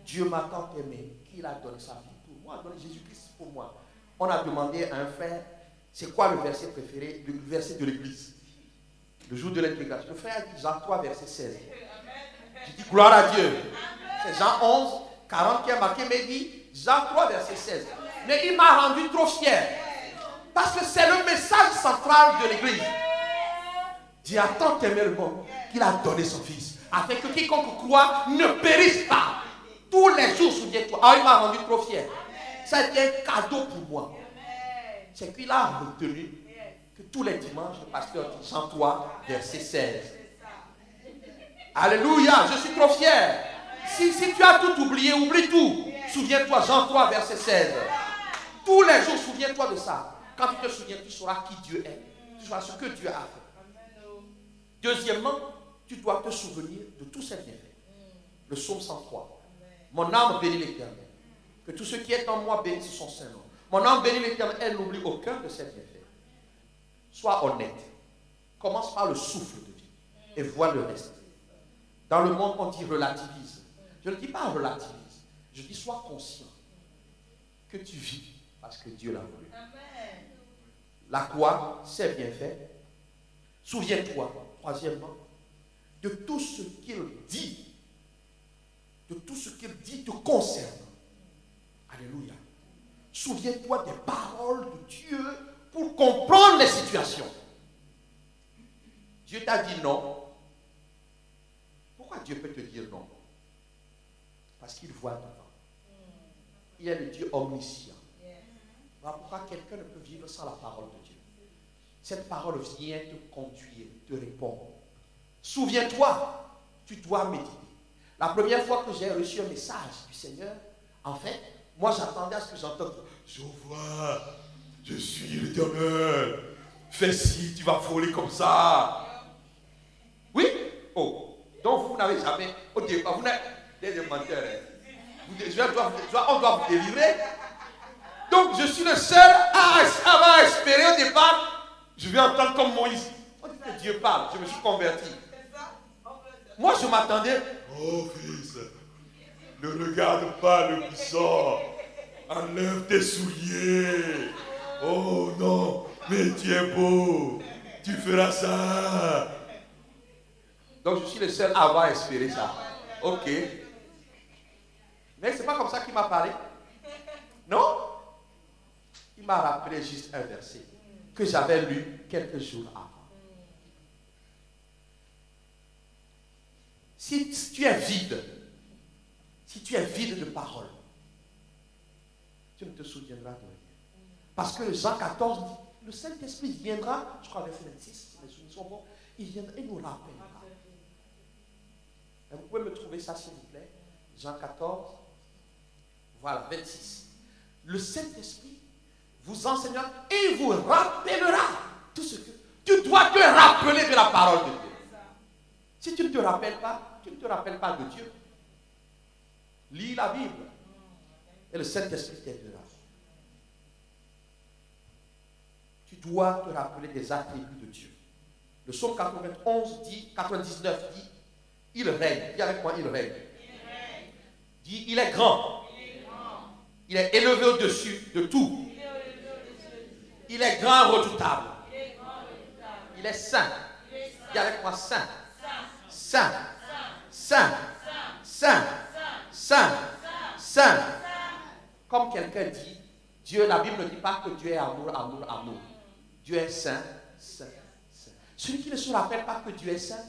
Dieu m'a tant aimé qu'il a donné sa vie pour moi, a donné Jésus-Christ pour moi. On a demandé à un frère, c'est quoi le verset préféré, le verset de l'église? Le jour de l'intégration. Le frère a dit Jean 3, verset 16. Je dis gloire à Dieu. C'est Jean 11, 40 qui a marqué, mais il dit Jean 3, verset 16. Mais il m'a rendu trop fier. Parce que c'est le message central de l'église. Dieu a tant aimé le monde qu'il a donné son fils. Afin que quiconque croit ne périsse pas. Tous les jours, souviens-toi. Ah, il m'a rendu trop fier. Ça a été un cadeau pour moi. C'est qu'il a retenu que tous les dimanches, le pasteur dit Jean 3, verset 16. Alléluia, je suis trop fier. Si tu as tout oublié, oublie tout. Souviens-toi, Jean 3, verset 16. Tous les jours, souviens-toi de ça. Quand tu te souviens, tu sauras qui Dieu est. Tu sauras ce que Dieu a fait. Deuxièmement, tu dois te souvenir de tous ses bienfaits. Le psaume 103. Mon âme bénit l'Éternel. Que tout ce qui est en moi bénisse son Saint-Nom. Mon âme bénit l'Éternel, elle n'oublie aucun de ses bienfaits. Sois honnête. Commence par le souffle de Dieu et vois le reste. Dans le monde, on dit relativise. Je ne dis pas relativise. Je dis sois conscient que tu vis parce que Dieu l'a voulu. La croix, c'est bien fait. Souviens-toi, troisièmement, de tout ce qu'il dit. De tout ce qu'il dit te concerne. Alléluia. Souviens-toi des paroles de Dieu pour comprendre les situations. Dieu t'a dit non. Pourquoi Dieu peut te dire non? Parce qu'il voit devant. Il est le Dieu omniscient. Voilà pourquoi quelqu'un ne peut vivre sans la parole de Dieu. Cette parole vient te conduire, te répondre. Souviens-toi, tu dois méditer. La première fois que j'ai reçu un message du Seigneur, en fait, moi j'attendais à ce que j'entende. Je vois, je suis l'Éternel. fais ci, tu vas voler comme ça. Oui? Oh, donc vous n'avez jamais, au départ, vous n'êtes des menteurs. On doit vous délivrer. Donc je suis le seul à avoir espéré au départ. Je vais entendre comme Moïse. On dit que Dieu parle, je me suis converti. Moi je m'attendais. Oh fils, ne regarde pas le puissant. Enlève tes souliers. Oh non, mais tu es beau. Tu feras ça. Donc je suis le seul à avoir espéré ça. Ok. Mais c'est pas comme ça qu'il m'a parlé. Non? Il m'a rappelé juste un verset que j'avais lu quelques jours avant. Si tu es vide de parole, tu ne te souviendras de rien. Parce que Jean 14 dit, le Saint-Esprit viendra, je crois verset 26, si mes souvenirs sont bons, il viendra et nous rappellera. Vous pouvez me trouver ça s'il vous plaît. Jean 14, voilà, 26. Le Saint-Esprit vous enseignera et vous rappellera tout ce que tu dois te rappeler de la parole de Dieu. Si tu ne te rappelles pas, tu ne te rappelles pas de Dieu. Lis la Bible et le Saint-Esprit t'aidera. Tu dois te rappeler des attributs de Dieu. Le psaume 99 dit, il règne. Dis avec moi, il règne. Dis, il est grand. Il est élevé au-dessus de tout. Il est grand, redoutable. Il est saint. Dis avec moi, saint. Saint. Saint. Saint. Saint. Saint. Comme quelqu'un dit, Dieu, la Bible ne dit pas que Dieu est amour, amour, amour. Dieu est saint, saint, saint. Celui qui ne se rappelle pas que Dieu est saint,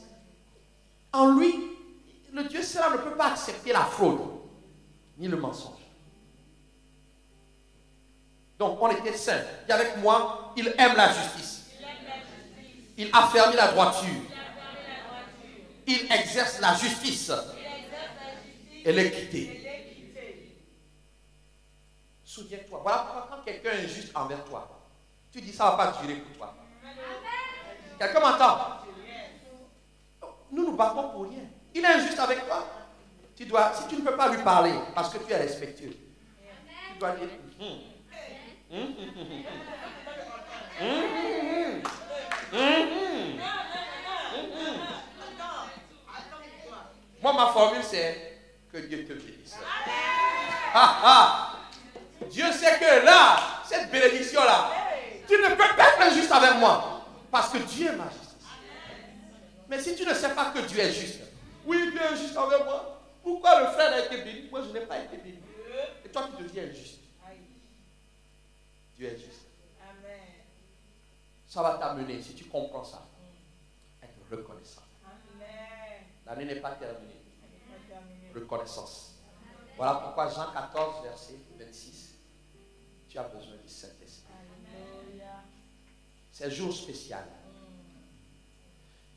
en lui, le Dieu saint ne peut pas accepter la fraude, ni le mensonge. Donc, on était saint. Et avec moi, il aime la justice. Il affermit la droiture. Il exerce la justice et l'équité. Souviens-toi. Voilà pourquoi quand quelqu'un est injuste envers toi, tu dis ça ne va pas durer pour toi. Quelqu'un m'entend? Nous nous battons pour rien. Il est injuste avec toi. Si tu ne peux pas lui parler parce que tu es respectueux, tu dois dire moi, ma formule, c'est que Dieu te bénisse. Dieu sait que là, cette bénédiction-là, tu ne peux pas être injuste avec moi. Parce que Dieu est ma justice. Mais si tu ne sais pas que Dieu est juste, oui, Dieu est juste avec moi. Pourquoi le frère a été béni? Moi, je n'ai pas été béni. Et toi, tu deviens injuste. Dieu est juste. Ça va t'amener, si tu comprends ça, à être reconnaissant. L'année n'est pas terminée. Reconnaissance. Voilà pourquoi Jean 14, verset 26, tu as besoin du Saint-Esprit. C'est un jour spécial.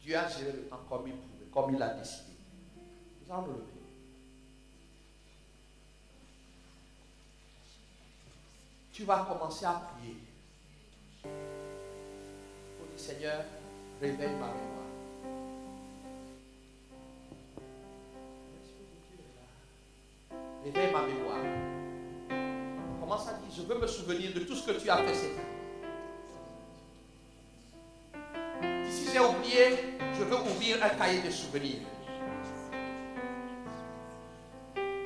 Dieu a géré le temps comme il pouvait, comme il a décidé. Nous allons le lever. Tu vas commencer à prier. Pour dire, Seigneur, réveille ma mémoire. Réveille ma mémoire. Commence à dire, je veux me souvenir de tout ce que tu as fait cette année. Si j'ai oublié, je veux ouvrir un cahier de souvenirs.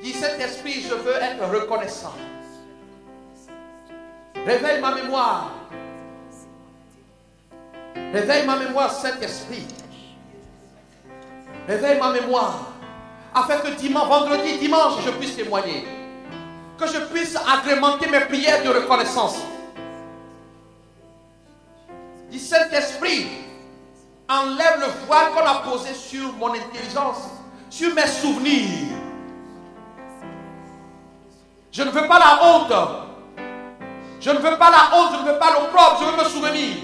Dis, cet esprit, je veux être reconnaissant. Réveille ma mémoire. Réveille ma mémoire, Saint-Esprit. Réveille ma mémoire. Afin que dimanche, vendredi, dimanche, je puisse témoigner. Que je puisse agrémenter mes prières de reconnaissance. Dis, Saint-Esprit, enlève le voile qu'on a posé sur mon intelligence, sur mes souvenirs. Je ne veux pas la honte. Je ne veux pas la honte, je ne veux pas l'opprobre, je veux me souvenir.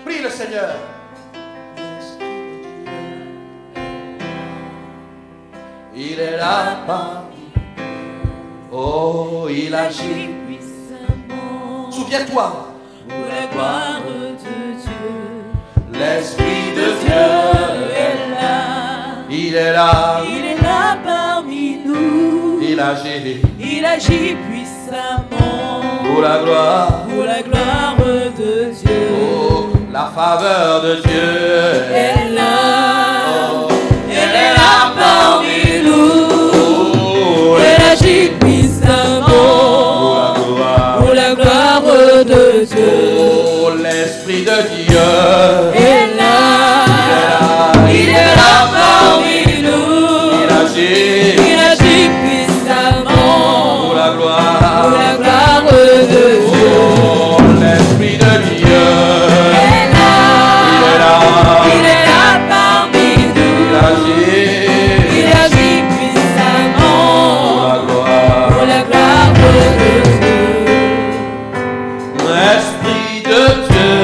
Prie le Seigneur. Il est là parmi. Oh, il agit puissamment Souviens-toi. Pour la gloire de Dieu, L'Esprit de Dieu Dieu, est là. il est là. Il est là parmi nous. Il agit agit puissamment. pour la gloire de Dieu. Oh, la faveur de Dieu Elle est là. Oh, Elle est là parmi nous. oh, Elle agit puissamment. Pour la gloire de Dieu. oh, l'Esprit de Dieu Elle est là. Il est là parmi nous. il agit puissamment. pour la gloire de Dieu. oh, l'Esprit de Dieu Il est là parmi nous. il agit puissamment. pour la gloire de Dieu. l'Esprit de Dieu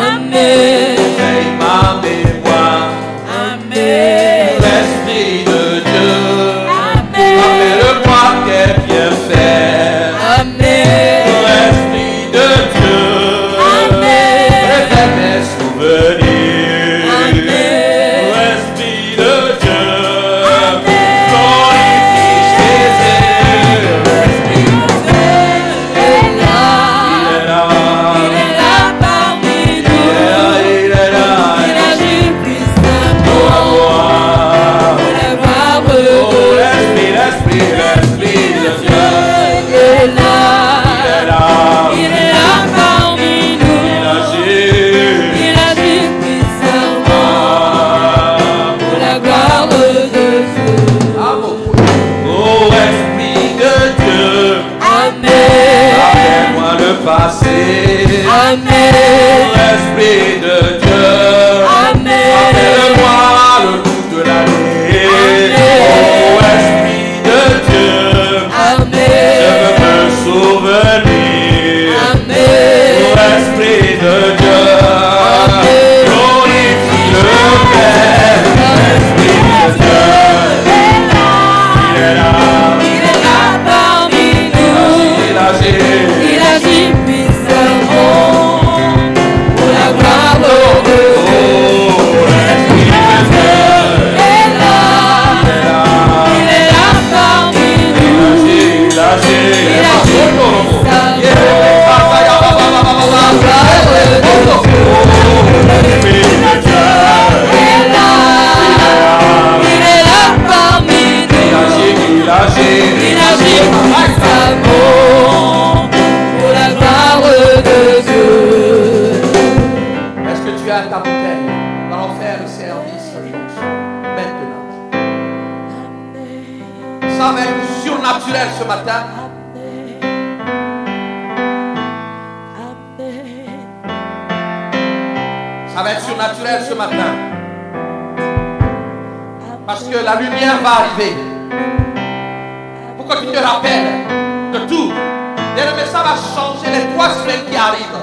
Amen. veille ma mémoire Amen. l'Esprit de Dieu Amen. rappelle-moi quel bienfait Amen. l'Esprit de Dieu Amen. révèle mes souvenirs Amen. l'Esprit de Dieu Amen. glorifie Jésus L'Esprit de Dieu est là. il est là Il est là parmi nous. il est là Il agit puissamment. gloire Pour la gloire de oh Dieu. l'Esprit de Dieu Il est là. il est là Il est là parmi nous. il agit Il agit puissamment. Pour la gloire de Dieu. oh Esprit de Dieu Amen. rappelle-moi le passé Amen. Esprit de Dieu Amen. rappelle-moi le goût de l'année oh Esprit de Dieu je veux Amen. me souvenir Amen. oh Esprit de Dieu glorifie le Père Esprit de Dieu il est là Il est là parmi nous. il agit Il agit puissamment. Pour la gloire de Dieu. oh l'Esprit de Dieu est là. il est là Il est là parmi nous. il agit Est là. Il est là parmi nous. Il agit puissamment. Pour la gloire de Dieu. Est-ce que tu as ta bouteille? Nous allons faire le service de l'onction maintenant. Ça va être surnaturel ce matin. Ça va être surnaturel ce matin. Parce que la lumière va arriver. Pour que tu te rappelles de tout. Bien-aimé, ça va changer les 3 semaines qui arrivent.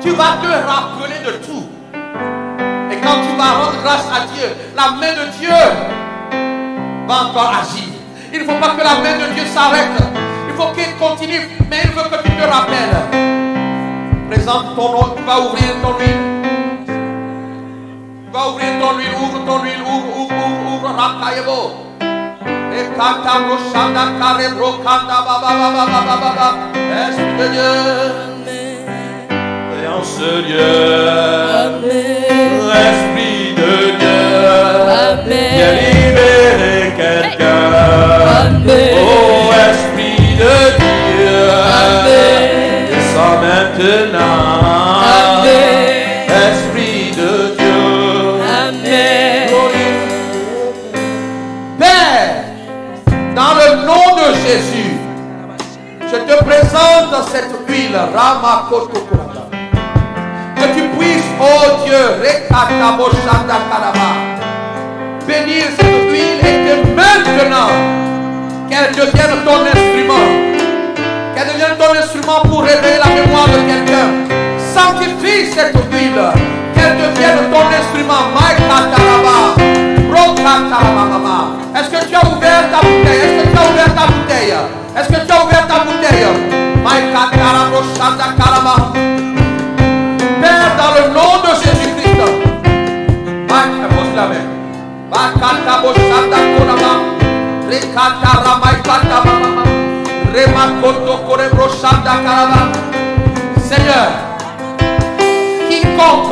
Tu vas te rappeler de tout. Et quand tu vas rendre grâce à Dieu, la main de Dieu va encore agir. Il ne faut pas que la main de Dieu s'arrête. Il faut qu'il continue. Mais il veut que tu te rappelles. Présente ton nom. Tu vas ouvrir ton huile. Tu vas ouvrir ton huile. Ouvre ton huile. Ouvre. Rakayebo. Et kata roshanda karebro kanda baba. Esprit de Dieu. Et en ce Dieu. Amen. Esprit de Dieu. Amen. Viens libérer quelqu'un. Amen. Oh Esprit de Dieu. Amen. Descends maintenant. Amen. Esprit de Dieu. Amen. Père, dans le nom de Jésus, je te présente cette huile, Ramakoto Kuraba. Que tu puisses, oh Dieu, bénir cette huile et que maintenant, qu'elle devienne ton instrument. Qu'elle devienne ton instrument pour réveiller la mémoire de quelqu'un. Sanctifie cette huile. Qu'elle devienne ton instrument. Est-ce que tu as ouvert ta bouteille? Est-ce que tu as ouvert ta bouteille? Est-ce que tu as ouvert ta bouteille? Seigneur, quiconque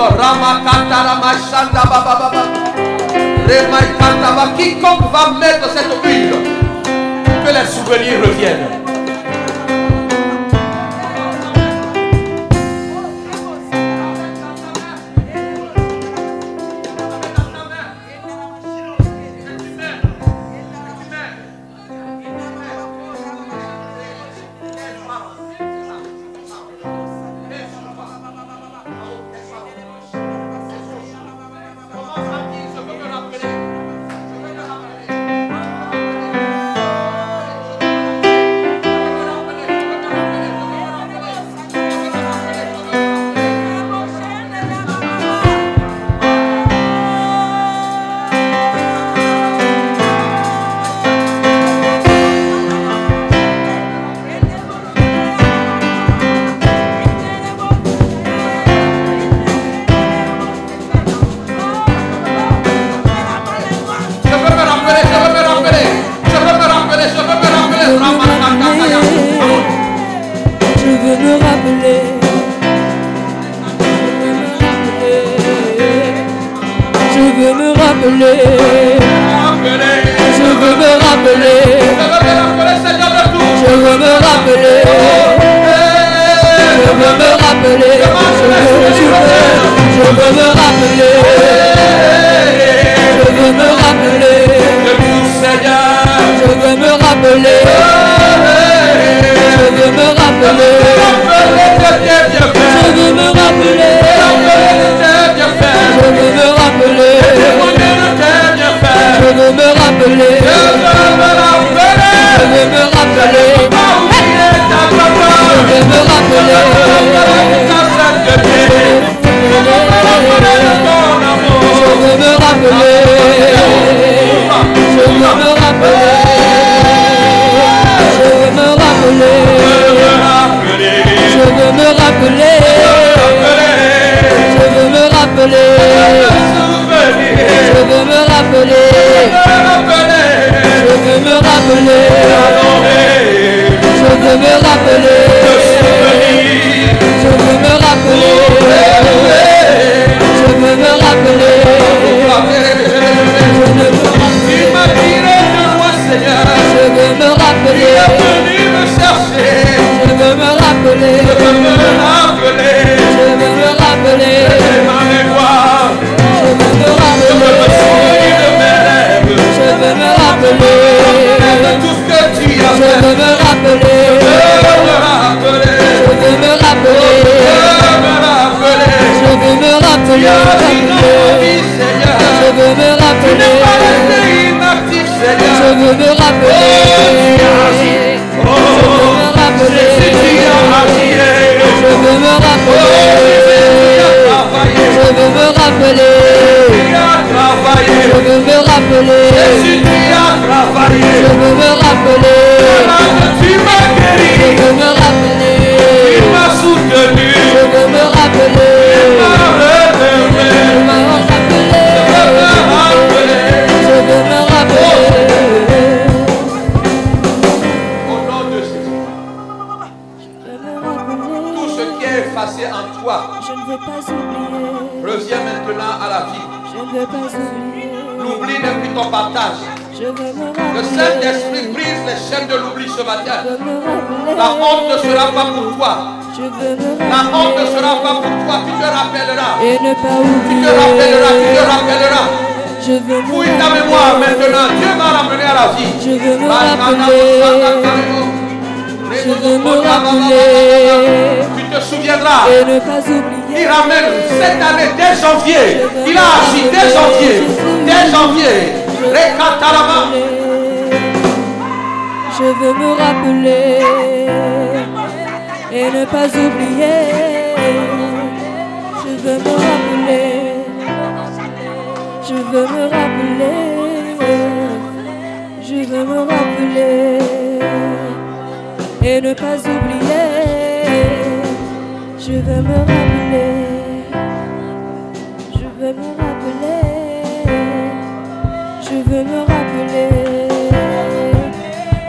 quiconque va mettre cette huile, que les souvenirs reviennent.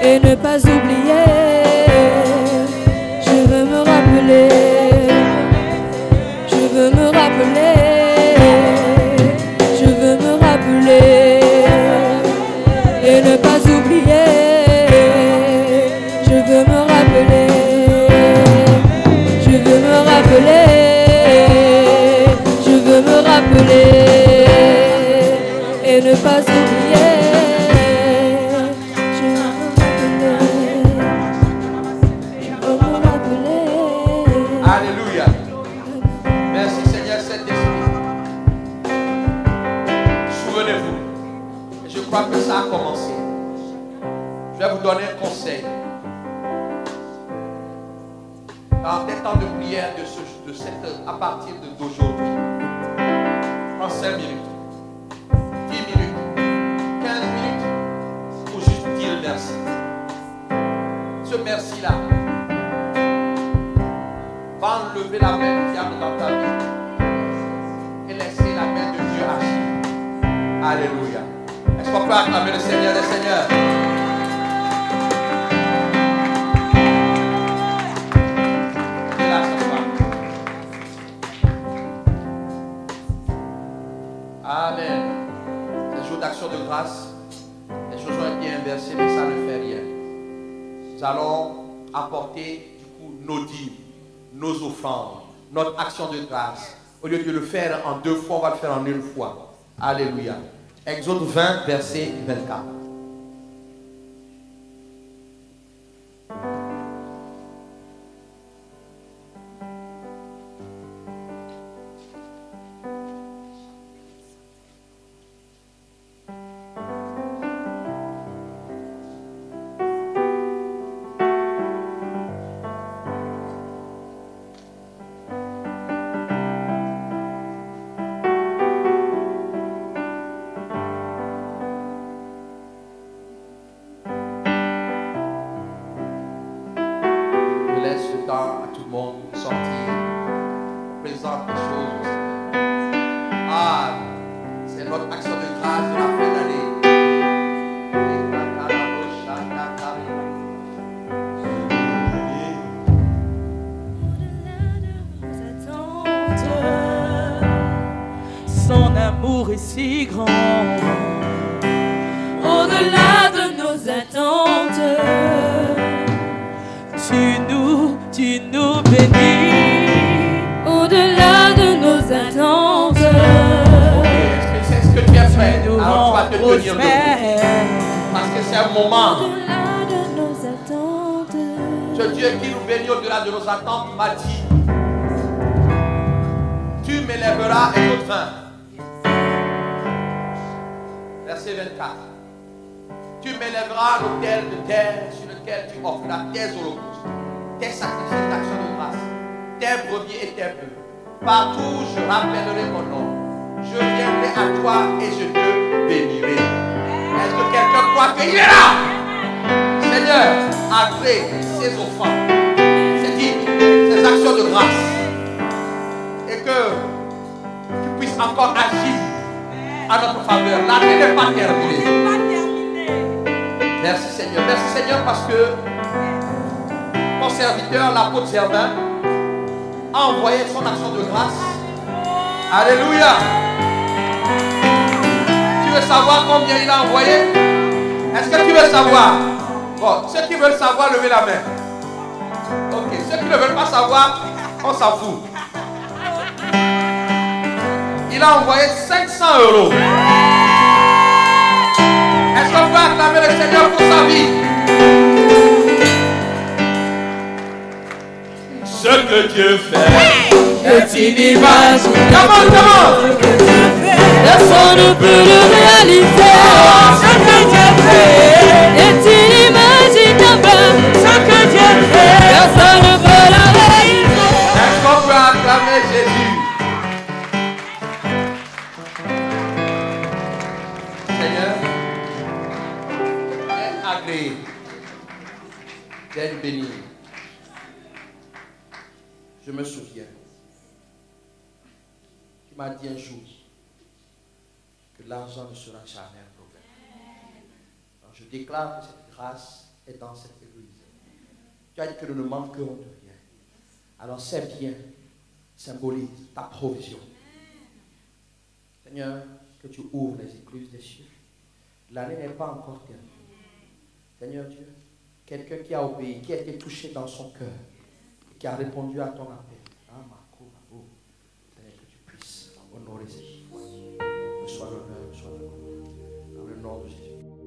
Et ne pas oublier, je veux me rappeler. rappeler, je veux me rappeler, je veux me rappeler et ne pas oublier. Je veux me rappeler, je veux me rappeler, je veux me rappeler et ne pas oublier. Alléluia. Merci Seigneur, Saint-Esprit. Souvenez-vous, et je crois que ça a commencé. Je vais vous donner un conseil. Dans des temps de prière à partir d'aujourd'hui, en 5 minutes, 10 minutes, 15 minutes, pour juste dire merci. Ce merci-là va enlever la main du diable dans ta vie et laisser la main de Dieu agir. Alléluia. Est-ce qu'on peut acclamer le Seigneur des Seigneurs? Amen. C'est jour d'action de grâce. Les choses ont été inversées, mais ça ne fait rien. Nous allons apporter du coup nos dîmes, nos offrandes, notre action de grâce. Au lieu de le faire en 2 fois, on va le faire en 1 fois. Alléluia. Exode 20, verset 24. Si grand, au-delà de nos attentes, tu nous bénis, au-delà de nos attentes. C'est ce que tu as fait. Alors tu vas te tenir debout. Parce que c'est un moment. Au-delà de nos attentes. Ce Dieu qui nous bénit au-delà de nos attentes m'a dit: tu m'élèveras et notre fin. Verset 24. Tu m'élèveras à l'autel de terre sur lequel tu offriras tes holocaustes, tes sacrifices d'action de grâce, tes brebis et tes bœufs. Partout je rappellerai mon nom. Je viendrai à toi et je te bénirai. Est-ce que quelqu'un croit qu'il est là? Seigneur, agrée ces offrandes, ces actions de grâce, et que tu puisses encore agir à notre faveur. L'année n'est pas terminée. Merci Seigneur. Merci Seigneur parce que ton serviteur, l'apôtre Germain, a envoyé son action de grâce. Alléluia. Tu veux savoir combien il a envoyé? Est-ce que tu veux savoir? Bon, ceux qui veulent savoir, levez la main. Ok, ceux qui ne veulent pas savoir, on s'en fout. Il a envoyé 500 €. Est-ce qu'on peut acclamer le Seigneur pour sa vie? Ce que Dieu fait est inimaginable. Comment? Personne ne peut le réaliser. Ce que Dieu fait est inimaginable. Ce que Dieu fait, personne ne peut le réaliser. Est-ce qu'on peut acclamer Jésus? Seigneur, viens agréer, viens bénir. Je me souviens, tu m'as dit un jour que l'argent ne sera jamais un problème. Alors je déclare que cette grâce est dans cette église. Tu as dit que nous ne manquerons de rien. Alors ces biens symbolisent ta provision. Seigneur, que tu ouvres les écluses des cieux. L'année n'est pas encore terminée. Seigneur Dieu, quelqu'un qui a obéi, qui a été touché dans son cœur, qui a répondu à ton appel. Seigneur, que tu puisses honorer ces choix. Reçois l'honneur, reçois la gloire. Dans le nom de Jésus.